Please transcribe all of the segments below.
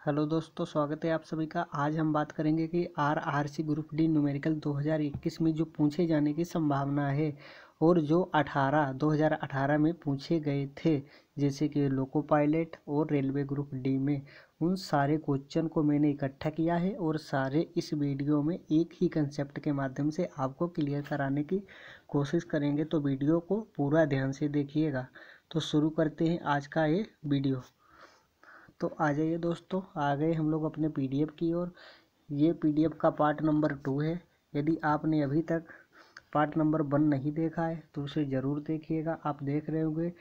Hello दोस्तों, स्वागत है आप सभी का। आज हम बात करेंगे कि आरआरसी ग्रुप डी न्यूमेरिकल 2021 में जो पूछे जाने की संभावना है और जो 2018 में पूछे गए थे, जैसे कि लोको पायलट और रेलवे ग्रुप डी में, उन सारे क्वेश्चन को मैंने इकट्ठा किया है और सारे इस वीडियो में एक ही कंसेप्ट के माध्यम से आपको क्लियर कराने की कोशिश करेंगे। तो वीडियो को पूरा ध्यान से देखिएगा। तो शुरू करते हैं आज का ये वीडियो। तो आ जाइए दोस्तों, आ गए हम लोग अपने पीडीएफ की ओर। ये पीडीएफ का पार्ट नंबर 2 है। यदि आपने अभी तक पार्ट नंबर 1 नहीं देखा है तो उसे ज़रूर देखिएगा। आप देख रहे होंगे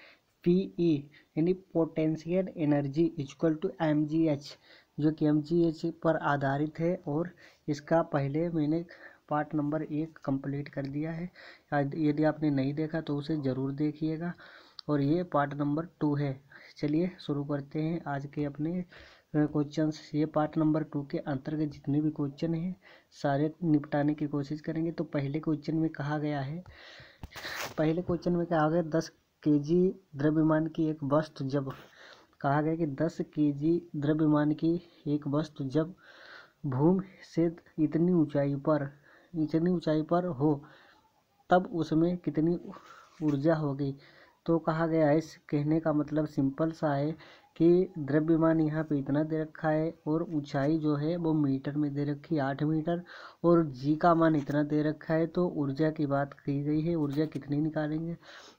पीई यानी potential energy equal to MGH, जो कि एमजीएच पर आधारित है और इसका पहले मैंने पार्ट नंबर 1 कंप्लीट कर दिया है। यदि आपने नहीं देखा तो उसे ज़रूर देखिएगा और ये पार्ट नंबर 2 है। चलिए शुरू करते हैं आज के अपने क्वेश्चंस। ये पार्ट नंबर 2 के अंतर्गत जितने भी क्वेश्चन हैं सारे निपटाने की कोशिश करेंगे। तो पहले क्वेश्चन में कहा गया 10 केजी द्रव्यमान की एक वस्तु जब कहा गया कि 10 केजी द्रव्यमान की एक वस्तु जब भूमि से इतनी ऊंचाई पर हो तब उसमें कितनी ऊर्जा होगी। तो कहा गया है, इस कहने का मतलब सिंपल सा है कि द्रव्यमान यहाँ पे इतना दे रखा है और ऊंचाई जो है वो मीटर में दे रखी है 8 मीटर, और जी का मान इतना दे रखा है। तो ऊर्जा की बात की गई है, ऊर्जा कितनी निकालेंगे।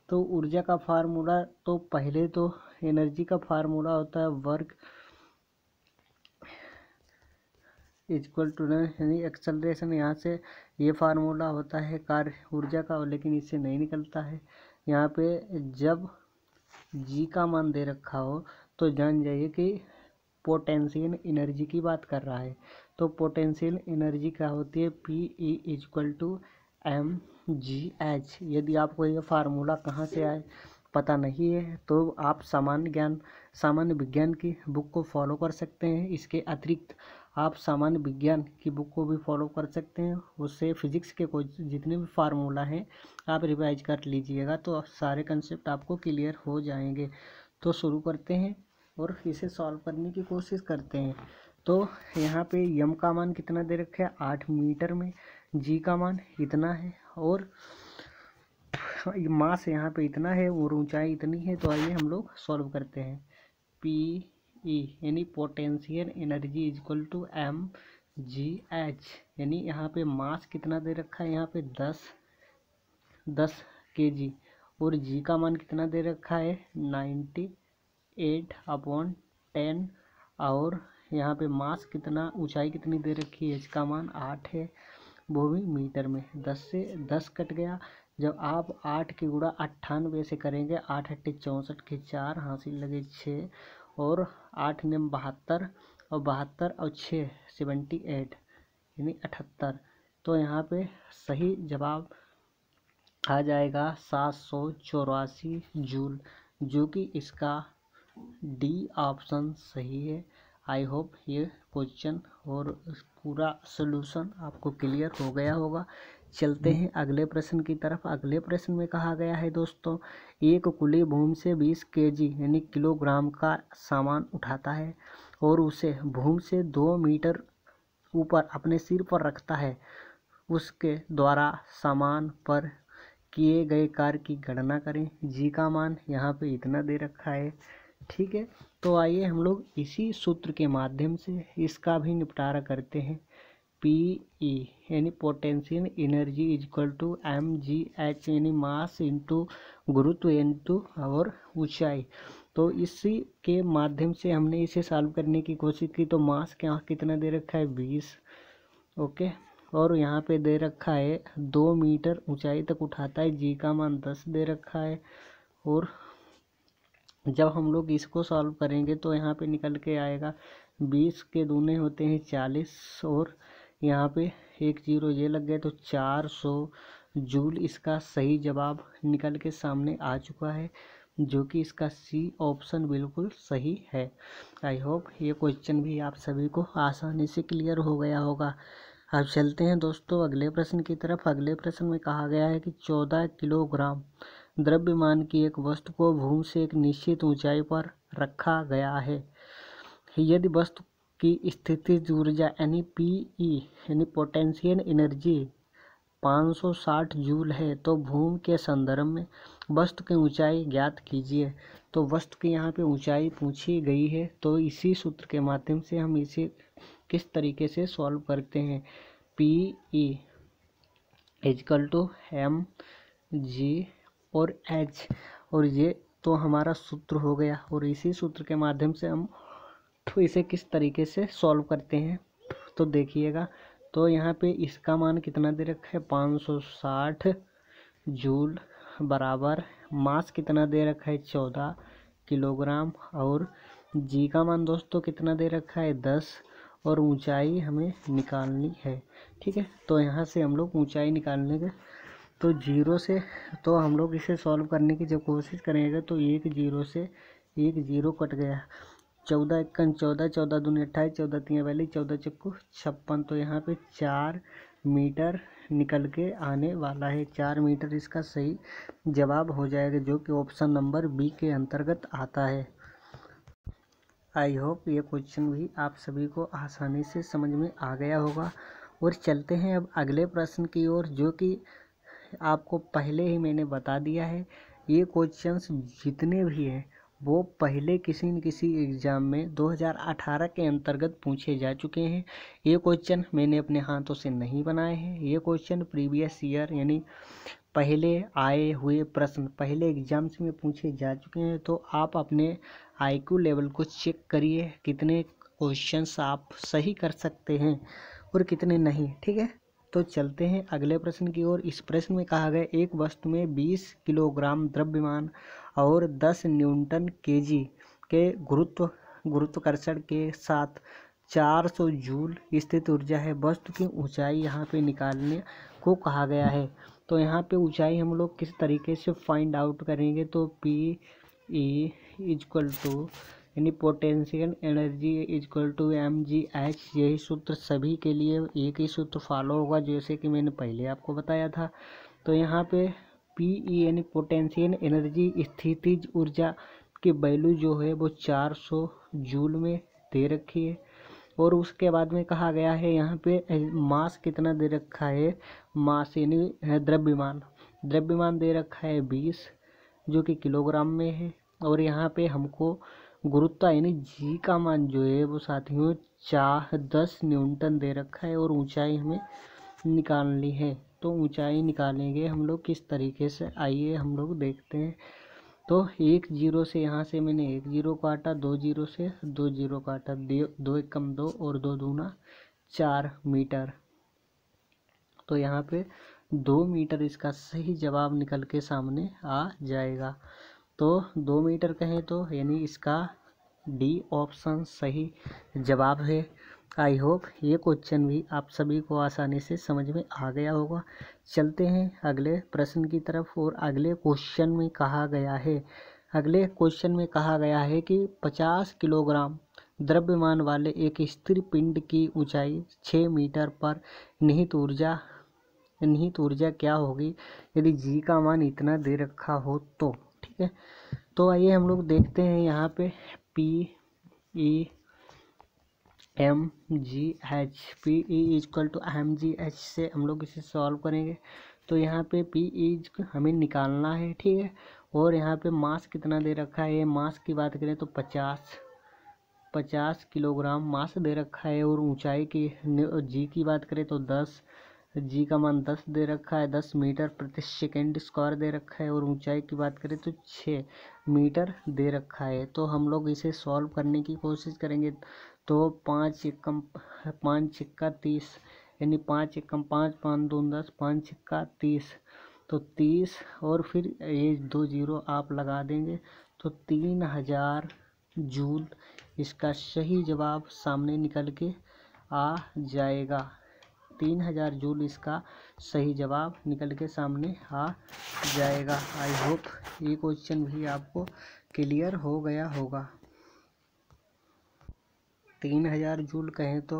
तो ऊर्जा का फार्मूला, तो पहले तो एनर्जी का फार्मूला होता है वर्क इक्वल टू यानी एक्सेलरेशन। यहाँ से ये फार्मूला होता है कार्य ऊर्जा का, लेकिन इससे नहीं निकलता है। यहाँ पे जब जी का मान दे रखा हो तो जान जाइए कि पोटेंशियल एनर्जी की बात कर रहा है। तो पोटेंशियल एनर्जी क्या होती है, P E equal to M G H. यदि आपको ये फार्मूला कहाँ से आए पता नहीं है तो आप सामान्य विज्ञान की बुक को फॉलो कर सकते हैं। इसके अतिरिक्त आप सामान्य विज्ञान की बुक को भी फॉलो कर सकते हैं। उससे फिजिक्स के कोई जितने भी फार्मूला हैं आप रिवाइज कर लीजिएगा तो सारे कंसेप्ट आपको क्लियर हो जाएंगे। तो शुरू करते हैं और इसे सॉल्व करने की कोशिश करते हैं। तो यहाँ पे यम का मान कितना दे रखा है 8 मीटर में, जी का मान इतना है और मास यहाँ पे इतना है और ऊंचाई इतनी है। तो आइए हम लोग सॉल्व करते हैं। पी ई यानी potential energy equal to M G H, यानी यहाँ पे मास कितना दे रखा है, यहाँ पे 10 केजी, और जी का मान कितना दे रखा है 98/10, और यहाँ पे मास कितना, ऊंचाई कितनी दे रखी है, इसका मान 8 है, वो भी मीटर में। 10 से 10 कट गया। जब आप 8 की गुणा 98 से करेंगे, 8 8 64 के 4 हासिल लगे 6, और 8 9 72, और 72 और 6 78 यानी 78। तो यहाँ पे सही जवाब आ जाएगा 784 जूल, जो कि इसका डी ऑप्शन सही है। आई होप ये क्वेश्चन और पूरा सॉल्यूशन आपको क्लियर हो गया होगा। चलते हैं अगले प्रश्न की तरफ। अगले प्रश्न में कहा गया है दोस्तों, एक कुली भूमि से 20 केजी यानी किलोग्राम का सामान उठाता है और उसे भूमि से 2 मीटर ऊपर अपने सिर पर रखता है। उसके द्वारा सामान पर किए गए कार्य की गणना करें। जी का मान यहाँ पे इतना दे रखा है, ठीक है। तो आइए हम लोग इसी सूत्र के माध्यम से इसका भी निपटारा करते हैं। पी ई यानी potential energy equal to M G H, यानी मास इंटू गुरुत्व इंटू और ऊंचाई। तो इसी के माध्यम से हमने इसे सॉल्व करने की कोशिश की। तो मास क्या कितना दे रखा है 20, ओके, और यहाँ पे दे रखा है 2 मीटर ऊंचाई तक उठाता है, जी का मान 10 दे रखा है। और जब हम लोग इसको सॉल्व करेंगे तो यहाँ पे निकल के आएगा 20 के दूने होते हैं 40, और यहाँ पे 1 0 ये लग गए तो 400 जूल इसका सही जवाब निकल के सामने आ चुका है, जो कि इसका सी ऑप्शन बिल्कुल सही है। आई होप ये क्वेश्चन भी आप सभी को आसानी से क्लियर हो गया होगा। अब चलते हैं दोस्तों अगले प्रश्न की तरफ। अगले प्रश्न में कहा गया है कि 14 किलोग्राम द्रव्यमान की एक वस्तु को भूमि से एक निश्चित ऊंचाई पर रखा गया है। यदि वस्तु की स्थितिज ऊर्जा यानी पीई यानी पोटेंशियल एनर्जी 560 जूल है, तो भूमि के संदर्भ में वस्तु की ऊंचाई ज्ञात कीजिए। तो वस्तु की यहाँ पे ऊंचाई पूछी गई है, तो इसी सूत्र के माध्यम से हम इसे किस तरीके से सॉल्व करते हैं। P E is equal to M G और एच, और ये तो हमारा सूत्र हो गया, और इसी सूत्र के माध्यम से हम तो इसे किस तरीके से सॉल्व करते हैं तो देखिएगा। तो यहाँ पे इसका मान कितना दे रखा है 560 जूल बराबर मास कितना दे रखा है 14 किलोग्राम, और जी का मान दोस्तों कितना दे रखा है 10, और ऊंचाई हमें निकालनी है। ठीक है, तो यहाँ से हम लोग ऊंचाई निकालने के तो जीरो से तो हम लोग इसे सॉल्व करने की जब कोशिश करेंगे तो एक जीरो कट गया। 14 एकन 14, 14 दूनी 28, 14 तीन 42, 14 चक्कू 56, तो यहाँ पे 4 मीटर निकल के आने वाला है। 4 मीटर इसका सही जवाब हो जाएगा, जो कि ऑप्शन नंबर बी के अंतर्गत आता है। आई होप ये क्वेश्चन भी आप सभी को आसानी से समझ में आ गया होगा। और चलते हैं अब अगले प्रश्न की ओर, जो कि आपको पहले ही मैंने बता दिया है। ये क्वेश्चंस जितने भी हैं वो पहले किसी न किसी एग्ज़ाम में 2018 के अंतर्गत पूछे जा चुके हैं। ये क्वेश्चन मैंने अपने हाथों से नहीं बनाए हैं। ये क्वेश्चन प्रीवियस ईयर यानी पहले आए हुए प्रश्न पहले एग्जाम्स में पूछे जा चुके हैं। तो आप अपने आईक्यू लेवल को चेक करिए, कितने क्वेश्चंस आप सही कर सकते हैं और कितने नहीं। ठीक है, तो चलते हैं अगले प्रश्न की ओर। इस प्रश्न में कहा गया एक वस्तु में 20 किलोग्राम द्रव्यमान और 10 न्यूटन केजी के गुरुत्वाकर्षण के साथ 400 जूल स्थित ऊर्जा है। वस्तु की ऊंचाई यहाँ पे निकालने को कहा गया है। तो यहाँ पे ऊंचाई हम लोग किस तरीके से फाइंड आउट करेंगे, तो पी ई इजक्वल टू यानी potential energy is equal to M G H, यही सूत्र सभी के लिए एक ही सूत्र फॉलो होगा, जैसे कि मैंने पहले आपको बताया था। तो यहाँ पे पी ई यानी पोटेंशियल एनर्जी स्थितिज ऊर्जा की वैल्यू जो है वो 400 जूल में दे रखी है। और उसके बाद में कहा गया है यहाँ पे मास कितना दे रखा है, मास यानी द्रव्यमान दे रखा है 20, जो कि किलोग्राम में है। और यहाँ पे हमको गुरुत्व यानी जी का मान जो है वो साथियों 10 न्यूटन दे रखा है, और ऊंचाई हमें निकालनी है। तो ऊंचाई निकालेंगे हम लोग किस तरीके से, आइए हम लोग देखते हैं। तो 1 जीरो से यहाँ से मैंने 1 जीरो काटा, 2 जीरो से 2 जीरो काटा, 2 एकम 2 और 2 दूना 4 मीटर। तो यहाँ पे 2 मीटर इसका सही जवाब निकल के सामने आ जाएगा। तो 2 मीटर कहें तो यानी इसका डी ऑप्शन सही जवाब है। आई होप ये क्वेश्चन भी आप सभी को आसानी से समझ में आ गया होगा। चलते हैं अगले प्रश्न की तरफ। और अगले क्वेश्चन में कहा गया है कि 50 किलोग्राम द्रव्यमान वाले एक स्थिर पिंड की ऊंचाई 6 मीटर पर निहित ऊर्जा क्या होगी यदि जी का मान इतना दे रखा हो तो। ठीक है, तो आइए हम लोग देखते हैं यहाँ पे P E M G H, P E is equal to M G H से हम लोग इसे सॉल्व करेंगे। तो यहाँ पे पी ई हमें निकालना है। ठीक है, और यहाँ पे मास कितना दे रखा है, मास की बात करें तो 50 किलोग्राम मास दे रखा है। और ऊंचाई की जी की बात करें तो 10, जी का मान 10 दे रखा है, 10 मीटर प्रति सेकेंड स्क्वायर दे रखा है। और ऊंचाई की बात करें तो 6 मीटर दे रखा है। तो हम लोग इसे सॉल्व करने की कोशिश करेंगे। तो 5 छिक्का 30 यानी 5 एकम 5, 5 दून 10, 5 छिक्का 30, तो 30 और फिर ये 2 जीरो आप लगा देंगे तो 3000 जूल इसका सही जवाब सामने निकल के आ जाएगा। 3000 जूल इसका सही जवाब निकल के सामने आ जाएगा। आई होप ये क्वेश्चन भी आपको क्लियर हो गया होगा। 3000 जूल कहें तो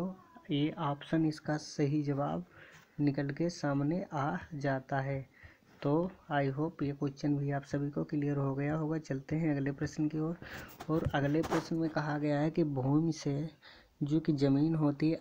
ये ऑप्शन इसका सही जवाब निकल के सामने आ जाता है। तो आई होप ये क्वेश्चन भी आप सभी को क्लियर हो गया होगा। चलते हैं अगले प्रश्न की ओर। और अगले प्रश्न में कहा गया है कि भूमि से जो कि जमीन होती है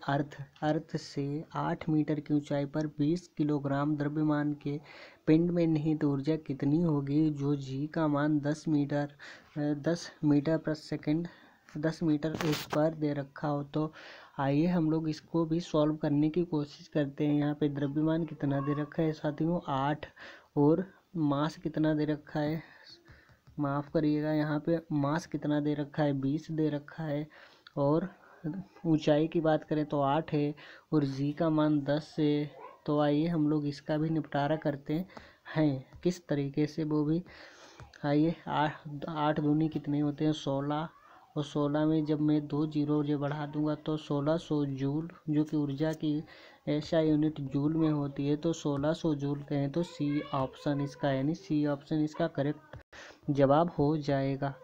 अर्थ से 8 मीटर की ऊंचाई पर 20 किलोग्राम द्रव्यमान के पिंड में निहित ऊर्जा कितनी होगी, जो जी का मान 10 मीटर पर सेकंड 10 मीटर स्क्वायर दे रखा हो। तो आइए हम लोग इसको भी सॉल्व करने की कोशिश करते हैं। यहाँ पे द्रव्यमान कितना दे रखा है साथियों 8, और मास कितना दे रखा है, माफ़ करिएगा, यहाँ पे मास कितना दे रखा है 20 दे रखा है, और ऊंचाई की बात करें तो 8 है, और जी का मान 10 है। तो आइए हम लोग इसका भी निपटारा करते हैं, किस तरीके से वो भी। आइए 8 दूनी कितने होते हैं 16, और 16 में जब मैं 2 जीरो जो बढ़ा दूंगा तो 1600 जूल, जो कि ऊर्जा की ऐसा यूनिट जूल में होती है, तो 1600 जूल कहें तो सी ऑप्शन इसका, यानी सी ऑप्शन इसका करेक्ट जवाब हो जाएगा।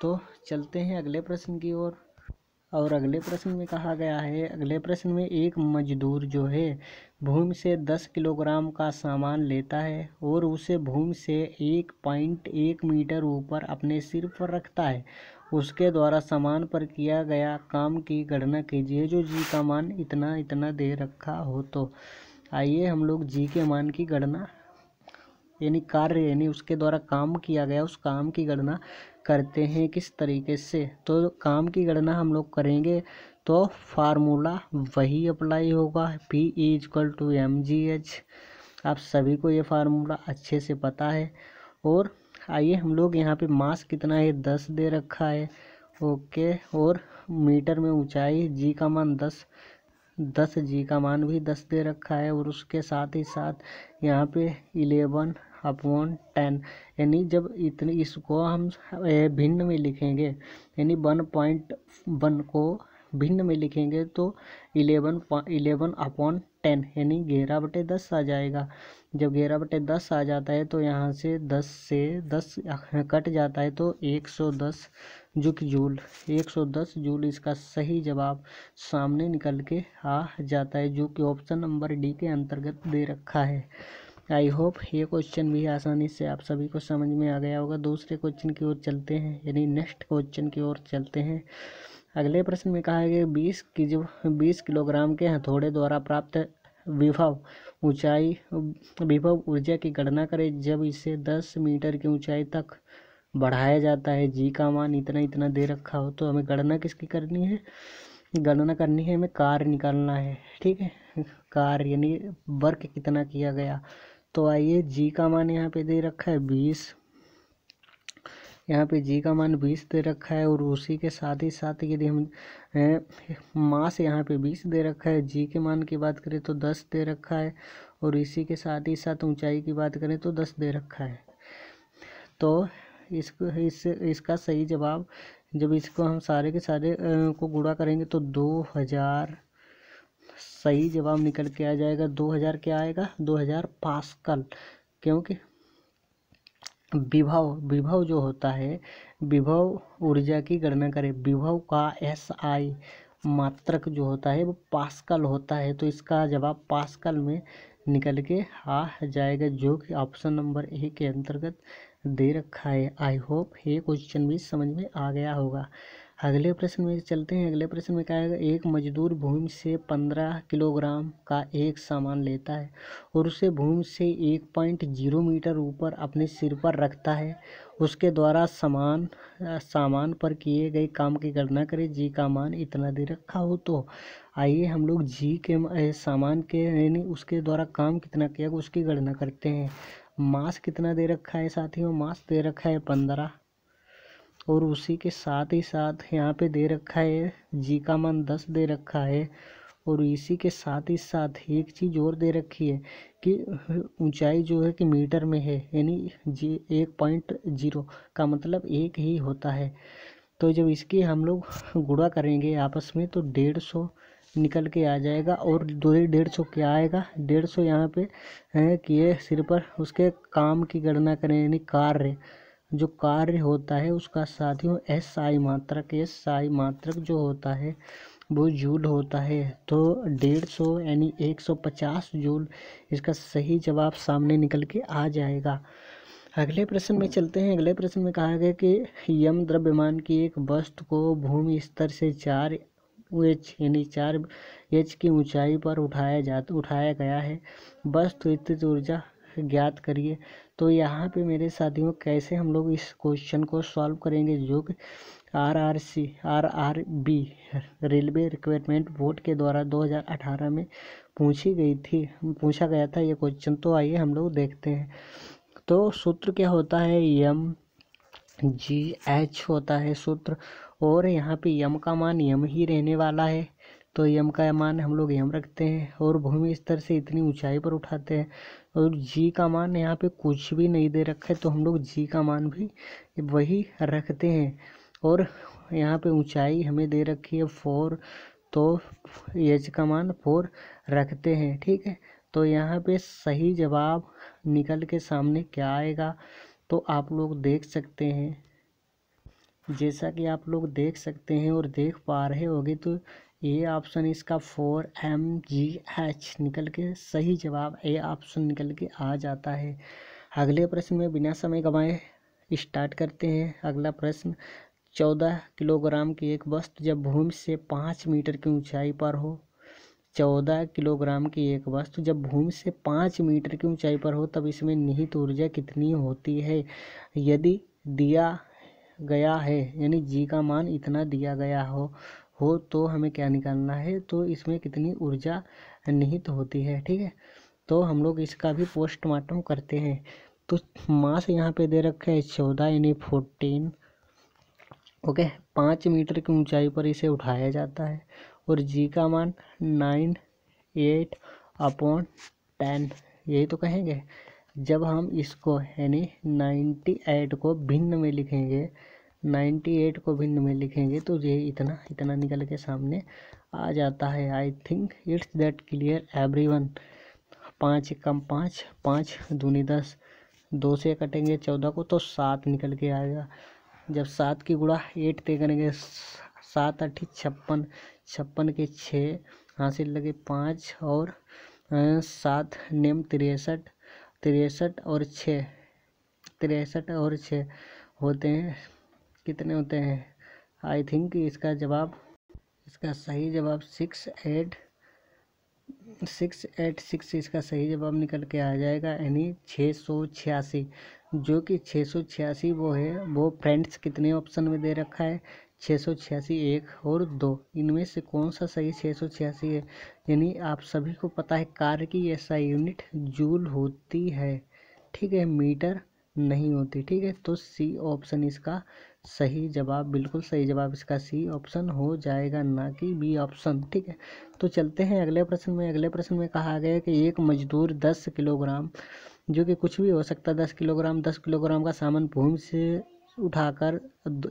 तो चलते हैं अगले प्रश्न की ओर। और अगले प्रश्न में कहा गया है, अगले प्रश्न में एक मजदूर जो है भूमि से 10 किलोग्राम का सामान लेता है और उसे भूमि से 1.1 मीटर ऊपर अपने सिर पर रखता है। उसके द्वारा सामान पर किया गया काम की गणना कीजिए, जो जी का मान इतना इतना दे रखा हो। तो आइए हम लोग जी के मान की गणना, यानी कार्य यानी उसके द्वारा काम किया गया उस काम की गणना करते हैं किस तरीके से। तो काम की गणना हम लोग करेंगे तो फार्मूला वही अप्लाई होगा, P=mgh। आप सभी को ये फार्मूला अच्छे से पता है। और आइए हम लोग यहाँ पे मास कितना है 10 दे रखा है, ओके, और मीटर में ऊंचाई जी का मान 10 जी का मान भी 10 दे रखा है, और उसके साथ ही साथ यहाँ पे 11/10, यानी जब इतनी इसको हम भिन्न में लिखेंगे, यानी 1.1 को भिन्न में लिखेंगे तो 11/10 यानी 11/10 आ जाएगा। जब 11/10 आ जाता है तो यहाँ से 10 से 10 कट जाता है तो 110 जो कि जूल, 110 जूल इसका सही जवाब सामने निकल के आ जाता है, जो कि ऑप्शन नंबर डी के अंतर्गत दे रखा है। आई होप ये क्वेश्चन भी आसानी से आप सभी को समझ में आ गया होगा। दूसरे क्वेश्चन की ओर चलते हैं, यानी नेक्स्ट क्वेश्चन की ओर चलते हैं। अगले प्रश्न में कहा है कि 20 किलोग्राम के हथौड़े द्वारा प्राप्त विभव ऊर्जा की गणना करें जब इसे 10 मीटर की ऊंचाई तक बढ़ाया जाता है। जी का मान इतना इतना दे रखा हो। तो हमें गणना किसकी करनी है, गणना करनी है, हमें कार्य निकालना है, ठीक है, कार्य यानी वर्क कितना किया गया। तो आइए जी का मान यहाँ पे दे रखा है 20, यहाँ पे जी का मान 20 दे रखा है, और उसी के साथ ही साथ यदि हम मास यहाँ पे 20 दे रखा है, जी के मान की बात करें तो 10 दे रखा है, और इसी के साथ ही साथ ऊंचाई की बात करें तो 10 दे रखा है। तो इसका सही जवाब, जब इसको हम सारे के सारे को गुणा करेंगे तो 2000 सही जवाब निकल के आ जाएगा। 2000 क्या आएगा, 2000 पास्कल, क्योंकि विभव जो होता है, विभव ऊर्जा की गणना करें, विभव का SI मात्रक जो होता है वो पास्कल होता है। तो इसका जवाब पास्कल में निकल के आ जाएगा, जो कि ऑप्शन नंबर ए के अंतर्गत दे रखा है। आई होप ये क्वेश्चन भी समझ में आ गया होगा। अगले प्रश्न में चलते हैं। अगले प्रश्न में क्या है, एक मजदूर भूमि से 15 किलोग्राम का एक सामान लेता है और उसे भूमि से 1.0 मीटर ऊपर अपने सिर पर रखता है। उसके द्वारा सामान पर किए गए काम की गणना करें। जी का मान इतना दे रखा हो। तो आइए हम लोग जी के सामान के यानी उसके द्वारा काम कितना किया उसकी गणना करते हैं। मास कितना दे रखा है साथियों, मास दे रखा है 15, और उसी के साथ ही साथ यहाँ पे दे रखा है जी का मान 10 दे रखा है, और इसी के साथ ही साथ एक चीज़ और दे रखी है कि ऊंचाई जो है कि मीटर में है, यानी जी 1.0 का मतलब एक ही होता है। तो जब इसकी हम लोग गुणा करेंगे आपस में तो 150 निकल के आ जाएगा, और 150 क्या आएगा, 150 यहाँ पे है कि ये सिर पर उसके काम की गणना करें, यानी कार्य जो कार्य होता है उसका साथियों SI मात्रक जो होता है वो जूल होता है। तो 150 यानी 150 जूल इसका सही जवाब सामने निकल के आ जाएगा। अगले प्रश्न में चलते हैं। अगले प्रश्न में कहा गया कि यम द्रव्यमान की एक वस्तु को भूमि स्तर से एच यानी 4 एच की ऊंचाई पर उठाया गया है। वस्तु स्थित ऊर्जा ज्ञात करिए। तो यहाँ पे मेरे साथियों कैसे हम लोग इस क्वेश्चन को सॉल्व करेंगे, जो कि RRB रेलवे रिक्वायरमेंट बोर्ड के द्वारा 2018 में पूछा गया था ये क्वेश्चन। तो आइए हम लोग देखते हैं। तो सूत्र क्या होता है, MGH होता है सूत्र, और यहाँ पे यम का मान यम ही रहने वाला है। तो यम का मान हम लोग यम रखते हैं और भूमि स्तर से इतनी ऊंचाई पर उठाते हैं। और जी का मान यहाँ पे कुछ भी नहीं दे रखा है, तो हम लोग जी का मान भी वही रखते हैं। और यहाँ पे ऊंचाई हमें दे रखी है 4, तो एच का मान 4 रखते हैं। ठीक है, तो यहाँ पे सही जवाब निकल के सामने क्या आएगा, तो आप लोग देख सकते हैं। जैसा कि आप लोग देख सकते हैं और देख पा रहे होंगे, तो ये ऑप्शन इसका 4MGH निकल के सही जवाब ए ऑप्शन निकल के आ जाता है। अगले प्रश्न में बिना समय गंवाए स्टार्ट करते हैं। अगला प्रश्न, 14 किलोग्राम की एक वस्तु जब भूमि से 5 मीटर की ऊंचाई पर हो, 14 किलोग्राम की एक वस्तु जब भूमि से 5 मीटर की ऊंचाई पर हो, तब इसमें निहित ऊर्जा कितनी होती है। यदि दिया गया है, यानी जी का मान इतना दिया गया हो तो हमें क्या निकालना है, तो इसमें कितनी ऊर्जा निहित होती है। ठीक है, तो हम लोग इसका भी पोस्टमार्टम करते हैं। तो मास यहाँ पे दे रखा है 14 यानी 14। ओके, 5 मीटर की ऊंचाई पर इसे उठाया जाता है और जी का मान 98/10 यही तो कहेंगे। जब हम इसको यानी 98 को भिन्न में लिखेंगे, 98 को भिन्न में लिखेंगे तो ये इतना निकल के सामने आ जाता है। I think it's that clear everyone. 5 कम 5, 5 दूनी 10, 2 से कटेंगे 14 को तो 7 निकल के आएगा। जब 7 की गुणा 8 ते करेंगे, 7 8 56, 56 के 6 हासिल लगे 5 और 7 नेम 63, 63 और 6, 63 और 6 होते हैं, कितने होते हैं। आई थिंक इसका सही जवाब 686 इसका सही जवाब निकल के आ जाएगा, यानी 686। जो कि 686 वो फ्रेंड्स कितने ऑप्शन में दे रखा है, 686 1 और 2, इनमें से कौन सा सही 686 है। यानी आप सभी को पता है कार्य की ऐसा यूनिट जूल होती है। ठीक है, मीटर नहीं होती। ठीक है, तो सी ऑप्शन इसका सही जवाब, बिल्कुल सही जवाब इसका सी ऑप्शन हो जाएगा, ना कि बी ऑप्शन। ठीक है, तो चलते हैं अगले प्रश्न में। अगले प्रश्न में कहा गया है कि एक मजदूर 10 किलोग्राम, जो कि कुछ भी हो सकता है, 10 किलोग्राम का सामान भूमि से उठाकर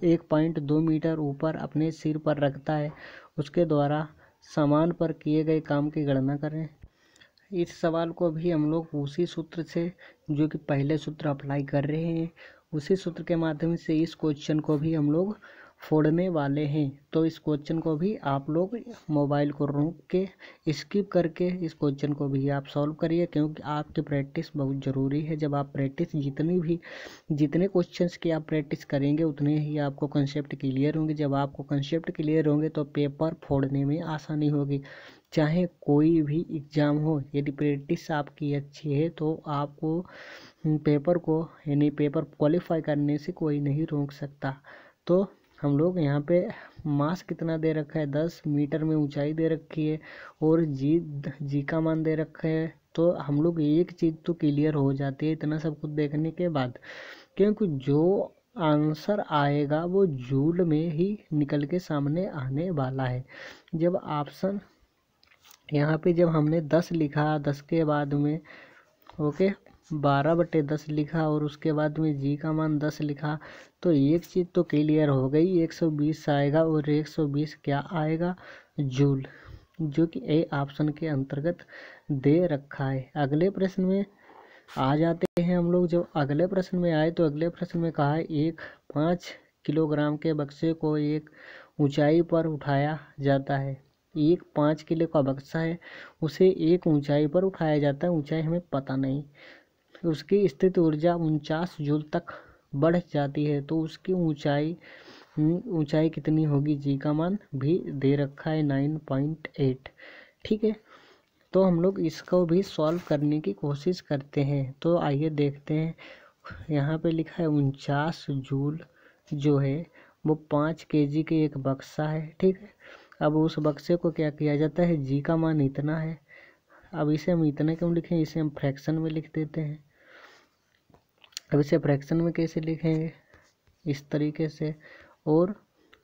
1.2 मीटर ऊपर अपने सिर पर रखता है। उसके द्वारा सामान पर किए गए काम की गणना करें। इस सवाल को भी हम लोग उसी सूत्र से, जो कि पहले सूत्र अप्लाई कर रहे हैं, उसी सूत्र के माध्यम से इस क्वेश्चन को भी हम लोग फोड़ने वाले हैं। तो इस क्वेश्चन को भी आप लोग मोबाइल को रोक के स्किप करके इस क्वेश्चन को भी आप सॉल्व करिए, क्योंकि आपकी प्रैक्टिस बहुत ज़रूरी है। जब आप प्रैक्टिस जितने क्वेश्चंस की आप प्रैक्टिस करेंगे, उतने ही आपको कंसेप्ट क्लियर होंगे। जब आपको कंसेप्ट क्लियर होंगे तो पेपर फोड़ने में आसानी होगी। चाहे कोई भी एग्ज़ाम हो, यदि प्रैक्टिस आपकी अच्छी है तो आपको पेपर को यानी पेपर क्वालिफाई करने से कोई नहीं रोक सकता। तो हम लोग यहाँ पे मास कितना दे रखा है, 10 मीटर में ऊंचाई दे रखी है और जी का मान दे रखा है। तो हम लोग एक चीज़ तो क्लियर हो जाती है इतना सब कुछ देखने के बाद, क्योंकि जो आंसर आएगा वो जूल में ही निकल के सामने आने वाला है। जब ऑप्शन यहाँ पे जब हमने 10 लिखा, 10 के बाद में 12/10 लिखा और उसके बाद में जी का मान 10 लिखा, तो एक चीज़ तो क्लियर हो गई, 120 आएगा। और 120 क्या आएगा, जूल, जो कि ए ऑप्शन के अंतर्गत दे रखा है। अगले प्रश्न में आ जाते हैं हम लोग। जो अगले प्रश्न में आए, तो अगले प्रश्न में कहा है एक 5 किलोग्राम के बक्से को एक ऊंचाई पर उठाया जाता है। एक 5 किलो का बक्सा है, उसे एक ऊंचाई पर उठाया जाता है, ऊंचाई हमें पता नहीं। उसकी स्थित ऊर्जा 49 जूल तक बढ़ जाती है, तो उसकी ऊंचाई ऊंचाई कितनी होगी, जी का मान भी दे रखा है 9.8। ठीक है, तो हम लोग इसको भी सॉल्व करने की कोशिश करते हैं। तो आइए देखते हैं। यहाँ पे लिखा है 49 जूल जो है वो 5 kg के एक बक्सा है। ठीक है, अब उस बक्से को क्या किया जाता है, जी का मान इतना है। अब इसे हम इतना क्यों लिखें, इसे हम फ्रैक्शन में लिख देते हैं। अब इसे फ्रैक्शन में कैसे लिखेंगे, इस तरीके से, और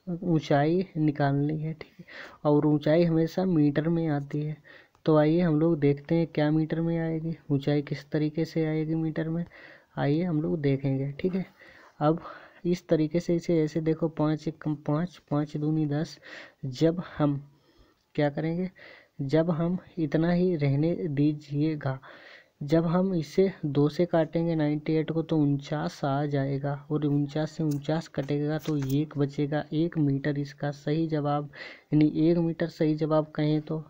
ऊंचाई निकालनी है। ठीक है, और ऊंचाई हमेशा मीटर में आती है। तो आइए हम लोग देखते हैं क्या मीटर में आएगी, ऊंचाई किस तरीके से आएगी मीटर में, आइए हम लोग देखेंगे। ठीक है, अब इस तरीके से इसे ऐसे देखो, 5 एकम 5, 5 दूनी 10। जब हम क्या करेंगे, जब हम इतना ही रहने दीजिएगा, जब हम इसे 2 से काटेंगे 98 को तो 49 आ जाएगा, और 49 से 49 कटेगा तो 1 बचेगा। 1 मीटर इसका सही जवाब, यानी 1 मीटर सही जवाब कहें तो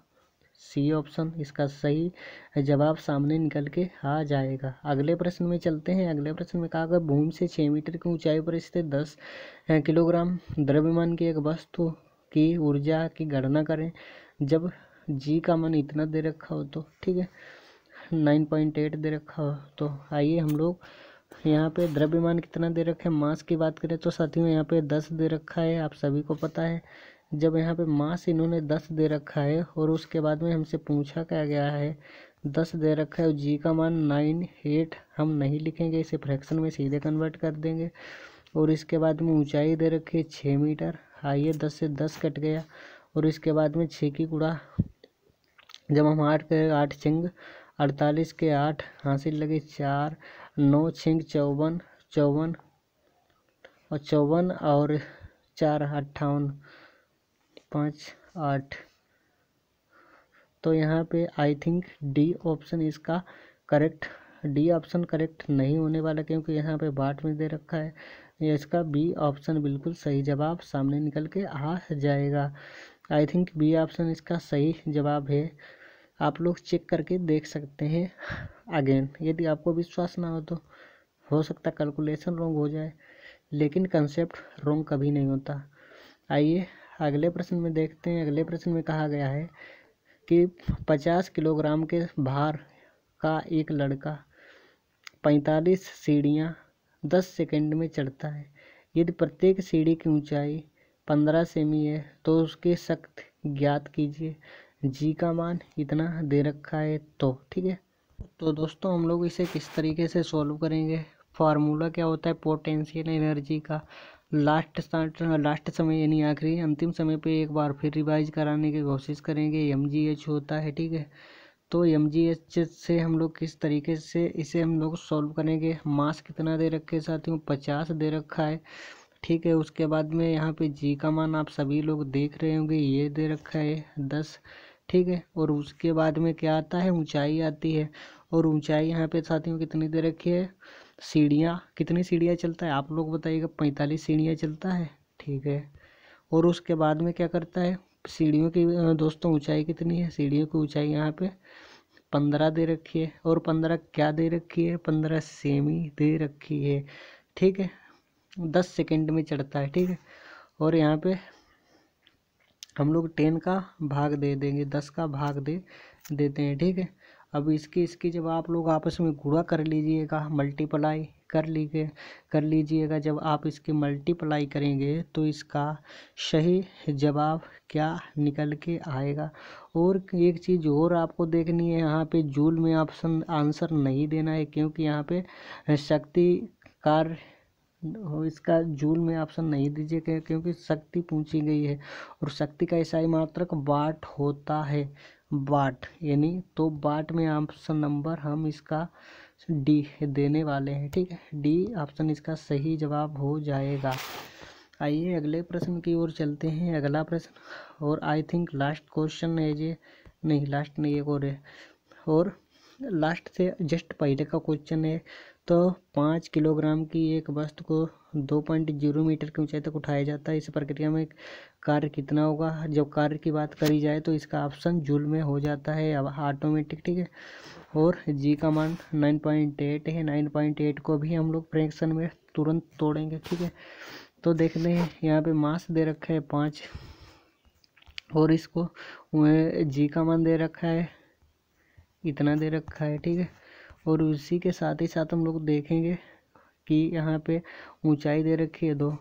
सी ऑप्शन इसका सही जवाब सामने निकल के आ जाएगा। अगले प्रश्न में चलते हैं। अगले प्रश्न में कहा गया भूमि से 6 मीटर की ऊंचाई पर स्थित 10 किलोग्राम द्रव्यमान की एक वस्तु की ऊर्जा की गणना करें जब जी का मान इतना दे रखा हो तो। ठीक है, 9.8 दे रखा हो। तो आइए हम लोग यहाँ पे द्रव्यमान कितना दे रखा है, मास की बात करें तो साथियों यहाँ पे 10 दे रखा है, आप सभी को पता है। जब यहाँ पे मास इन्होंने 10 दे रखा है और उसके बाद में हमसे पूछा क्या गया है, 10 दे रखा है और जी का मान 9.8, हम नहीं लिखेंगे, इसे फ्रैक्शन में सीधे कन्वर्ट कर देंगे। और इसके बाद में ऊंचाई दे रखी है 6 मीटर। आइए 10 से 10 कट गया, और इसके बाद में 6 की गुणा, जब हम 8 करेंगे 8 छिंग 48 के 8 हासिल लगे 4, 9 छिंग 54, 54 और 54 और 4 58, 5 8। तो यहाँ पे आई थिंक डी ऑप्शन इसका करेक्ट, डी ऑप्शन करेक्ट नहीं होने वाला, क्योंकि यहाँ पे बाट में दे रखा है। ये इसका बी ऑप्शन बिल्कुल सही जवाब सामने निकल के आ जाएगा। आई थिंक बी ऑप्शन इसका सही जवाब है। आप लोग चेक करके देख सकते हैं अगेन, यदि आपको विश्वास ना हो सकता कैलकुलेशन रॉन्ग हो जाए, लेकिन कंसेप्ट रॉन्ग कभी नहीं होता। आइए अगले प्रश्न में देखते हैं। अगले प्रश्न में कहा गया है कि 50 किलोग्राम के भार का एक लड़का 45 सीढ़ियाँ 10 सेकंड में चढ़ता है। यदि प्रत्येक सीढ़ी की ऊंचाई 15 सेमी है तो उसके शक्ति ज्ञात कीजिए। जी का मान इतना दे रखा है तो। ठीक है, तो दोस्तों हम लोग इसे किस तरीके से सॉल्व करेंगे, फार्मूला क्या होता है पोटेंशियल एनर्जी का, लास्ट समय यानी आखिरी अंतिम समय पे एक बार फिर रिवाइज कराने की कोशिश करेंगे। mgh होता है। ठीक है, तो mgh से हम लोग किस तरीके से इसे हम लोग सॉल्व करेंगे। मास कितना दे रखे साथियों, 50 दे रखा है। ठीक है, उसके बाद में यहाँ पे जी का मान आप सभी लोग देख रहे होंगे, ये दे रखा है 10। ठीक है, और उसके बाद में क्या आता है, ऊंचाई आती है, और ऊंचाई यहाँ पे साथियों कितनी दे रखी है, सीढ़ियाँ कितनी सीढ़ियाँ चलता है आप लोग बताइएगा, 45 सीढ़ियाँ चलता है। ठीक है, और उसके बाद में क्या करता है, सीढ़ियों की दोस्तों ऊंचाई कितनी है, सीढ़ियों की ऊंचाई यहाँ पे 15 दे रखी है, और 15 क्या दे रखी है, 15 सेमी दे रखी है। ठीक है, 10 सेकंड में चढ़ता है। ठीक है, और यहाँ पे हम लोग 10 का भाग दे देंगे, 10 का भाग दे देते हैं। ठीक है, अब इसकी जब आप लोग आपस में गुणा कर लीजिएगा, मल्टीप्लाई कर लीजिएगा, जब आप इसकी मल्टीप्लाई करेंगे तो इसका सही जवाब क्या निकल के आएगा। और एक चीज़ और आपको देखनी है, यहाँ पे जूल में ऑप्शन आंसर नहीं देना है, क्योंकि यहाँ पे शक्ति कार्य हो, इसका जूल में ऑप्शन नहीं दीजिए क्योंकि शक्ति पूछी गई है, और शक्ति का इकाई मात्रक वाट होता है, वाट यानी, तो वाट में ऑप्शन नंबर हम इसका डी देने वाले हैं। ठीक है, डी ऑप्शन इसका सही जवाब हो जाएगा। आइए अगले प्रश्न की ओर चलते हैं। अगला प्रश्न और आई थिंक लास्ट क्वेश्चन है ये, नहीं लास्ट नहीं एक और है, और लास्ट से जस्ट पहले का क्वेश्चन है। तो 5 किलोग्राम की एक वस्तु को 2.0 मीटर की ऊंचाई तक उठाया जाता है, इस प्रक्रिया में कार्य कितना होगा। जब कार्य की बात करी जाए तो इसका ऑप्शन जूल में हो जाता है अब ऑटोमेटिक। ठीक है, और जी का मान 9.8 है, 9.8 को भी हम लोग फ्रैक्शन में तुरंत तोड़ेंगे। ठीक है, तो देख लें यहाँ पे मास दे रखा है 5 और इसको जी का मान दे रखा है, इतना दे रखा है, ठीक है। और उसी के साथ ही साथ हम लोग देखेंगे कि यहाँ पे ऊंचाई दे रखी है 2,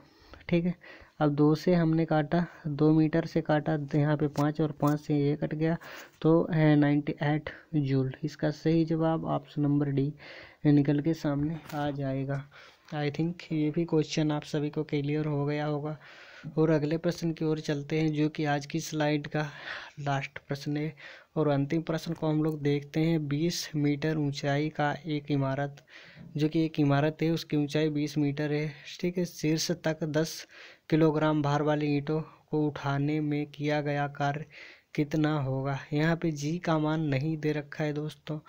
ठीक है। अब 2 से हमने काटा, 2 मीटर से काटा, तो यहाँ पे 5 और 5 से ये कट गया, तो है 98 जूल। इसका सही जवाब ऑप्शन नंबर डी निकल के सामने आ जाएगा। आई थिंक ये भी क्वेश्चन आप सभी को क्लियर हो गया होगा। और अगले प्रश्न की ओर चलते हैं, जो कि आज की स्लाइड का लास्ट प्रश्न है। और अंतिम प्रश्न को हम लोग देखते हैं। 20 मीटर ऊंचाई का एक इमारत, जो कि एक इमारत है, उसकी ऊंचाई 20 मीटर है, ठीक है। शीर्ष तक 10 किलोग्राम भार वाली ईंटों को उठाने में किया गया कार्य कितना होगा। यहाँ पे जी का मान नहीं दे रखा है दोस्तों,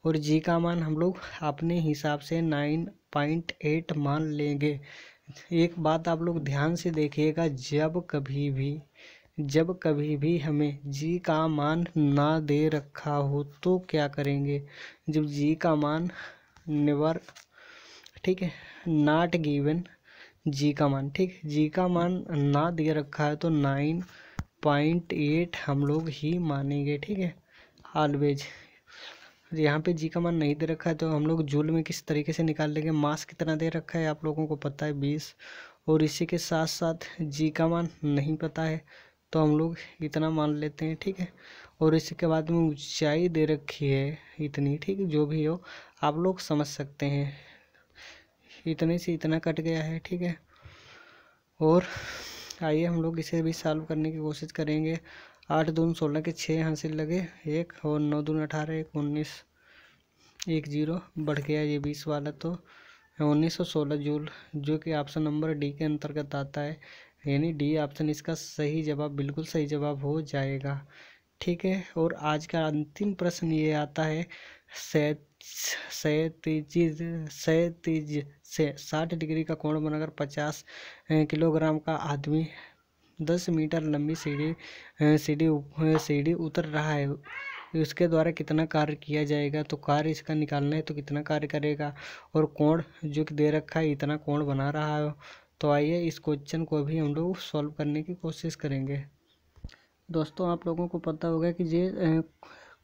और जी का मान हम लोग अपने हिसाब से 9.8 मान लेंगे। एक बात आप लोग ध्यान से देखिएगा, जब कभी भी हमें जी का मान ना दे रखा हो तो क्या करेंगे। जब जी का मान नेवर, ठीक है, नॉट गिवन जी का मान, ठीक, जी का मान ना दे रखा है तो 9.8 हम लोग ही मानेंगे, ठीक है, ऑलवेज। यहाँ पे जी का मान नहीं दे रखा है तो हम लोग जूल में किस तरीके से निकाल लेंगे। मास कितना दे रखा है आप लोगों को पता है 20, और इसी के साथ साथ जी का मान नहीं पता है तो हम लोग इतना मान लेते हैं, ठीक है। और इसके बाद में ऊंचाई दे रखी है इतनी, ठीक है, जो भी हो आप लोग समझ सकते हैं, इतने से इतना कट गया है, ठीक है। और आइए हम लोग इसे भी सॉल्व करने की कोशिश करेंगे। 8 दूनी 16 के 6 यहाँ से लगे 1, और 9 दूनी 18, 1 19, 1 0 बढ़ गया ये 20 वाला, तो 1916 जूल, जो कि ऑप्शन नंबर डी के अंतर्गत आता है। यानी डी ऑप्शन इसका सही जवाब, बिल्कुल सही जवाब हो जाएगा, ठीक है। और आज का अंतिम प्रश्न ये आता है, 60 डिग्री का कोण बनाकर 50 किलोग्राम का आदमी 10 मीटर लंबी सीढ़ी उतर रहा है, उसके द्वारा कितना कार्य किया जाएगा। तो कार्य इसका निकालना है तो कितना कार्य करेगा, और कोण जो कि दे रखा है इतना कोण बना रहा है। तो आइए इस क्वेश्चन को भी हम लोग सॉल्व करने की कोशिश करेंगे। दोस्तों आप लोगों को पता होगा कि ये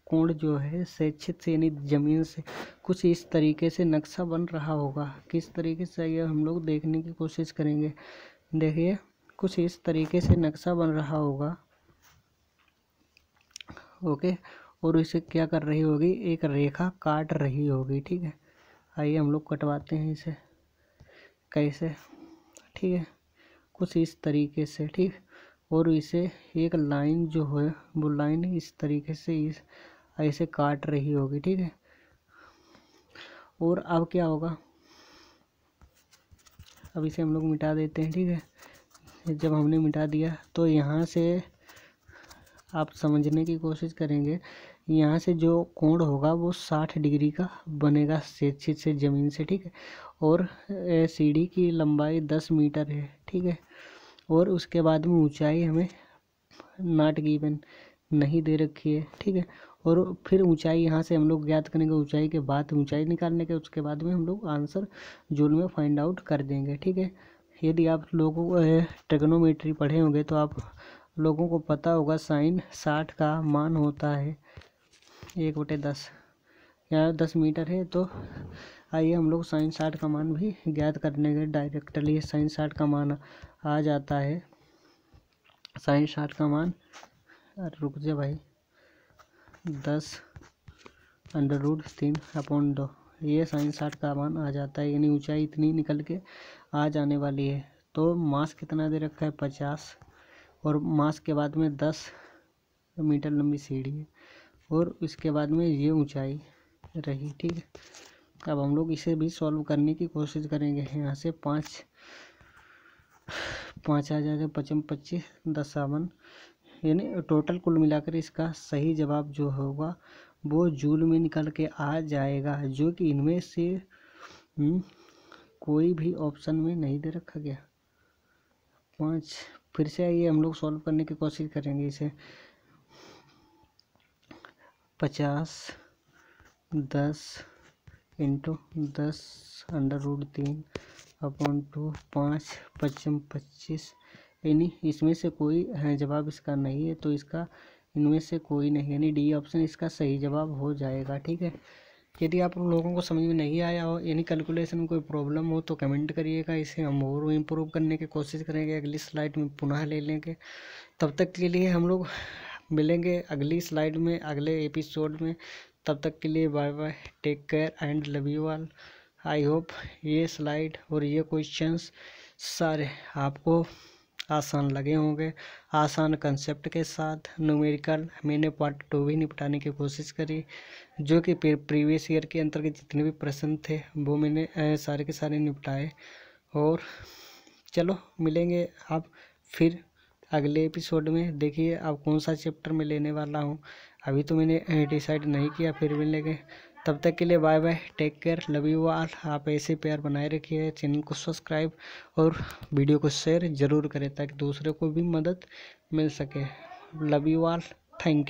कोण जो है स्वेच्छित से यानी ज़मीन से कुछ इस तरीके से नक्शा बन रहा होगा। किस तरीके से ये हम लोग देखने की कोशिश करेंगे। देखिए कुछ इस तरीके से नक्शा बन रहा होगा, ओके। और इसे क्या कर रही होगी, एक रेखा काट रही होगी, ठीक है। आइए हम लोग कटवाते हैं इसे, कैसे, ठीक है, कुछ इस तरीके से, ठीक। और इसे एक लाइन जो है वो लाइन इस तरीके से इस ऐसे काट रही होगी, ठीक है। और अब क्या होगा, अब इसे हम लोग मिटा देते हैं, ठीक है। जब हमने मिटा दिया तो यहाँ से आप समझने की कोशिश करेंगे, यहाँ से जो कोण होगा वो 60 डिग्री का बनेगा स्वेच्छित से ज़मीन से, ठीक है। और सीढ़ी की लंबाई 10 मीटर है, ठीक है। और उसके बाद में ऊंचाई हमें नॉट गिवन नहीं दे रखी है, ठीक है। और फिर ऊंचाई यहाँ से हम लोग ज्ञात करेंगे, ऊंचाई के बाद ऊंचाई निकालने के उसके बाद में हम लोग आंसर जूल में फाइंड आउट कर देंगे, ठीक है। यदि आप लोगों ट्रिग्नोमेट्री पढ़े होंगे तो आप लोगों को पता होगा साइन 60 का मान होता है 1/10, यहाँ 10 मीटर है। तो आइए हम लोग साइन 60 का मान भी ज्ञात करने के डायरेक्टली साइन 60 का मान आ जाता है। साइन 60 का मान, रुक जा भाई, 10√3/2, ये साइन 60 का मान आ जाता है। यानी ऊंचाई इतनी निकल के आ जाने वाली है। तो मास कितना दे रखा है 50, और मास के बाद में 10 मीटर लंबी सीढ़ी है, और उसके बाद में ये ऊंचाई रही, ठीक है। अब हम लोग इसे भी सॉल्व करने की कोशिश करेंगे। यहाँ से 5 आ जाएगा, 5 25 10 7, यानी टोटल कुल मिलाकर इसका सही जवाब जो होगा वो जूल में निकल के आ जाएगा, जो कि इनमें से कोई भी ऑप्शन में नहीं दे रखा गया। 5 फिर से आइए हम लोग सॉल्व करने की कोशिश करेंगे इसे। 50 10 × 10√3 अपॉन 2 5 5 25 यानी इसमें से कोई जवाब इसका नहीं है, तो इसका इनमें से कोई नहीं, यानी डी ऑप्शन इसका सही जवाब हो जाएगा। ठीक है, यदि आप लोगों को समझ में नहीं आया हो यानी कैलकुलेशन में कोई प्रॉब्लम हो तो कमेंट करिएगा, इसे हम और इम्प्रूव करने की कोशिश करेंगे, अगली स्लाइड में पुनः ले लेंगे। तब तक के लिए हम लोग मिलेंगे अगली स्लाइड में, अगले एपिसोड में। तब तक के लिए bye bye, take care and love you all. I hope ये स्लाइड और ये क्वेश्चंस सारे आपको आसान लगे होंगे। आसान कंसेप्ट के साथ न्यूमेरिकल मैंने पार्ट 2 भी निपटाने की कोशिश करी, जो कि प्रीवियस ईयर के अंतर्गत जितने भी प्रश्न थे वो मैंने सारे के सारे निपटाए। और चलो मिलेंगे आप फिर अगले एपिसोड में। देखिए अब कौन सा चैप्टर में लेने वाला हूँ, अभी तो मैंने डिसाइड नहीं किया, फिर मिलेंगे। तब तक के लिए bye bye, take care, love you all. आप ऐसे प्यार बनाए रखिए, चैनल को सब्सक्राइब और वीडियो को शेयर ज़रूर करें ताकि दूसरे को भी मदद मिल सके। Love you all, thank you.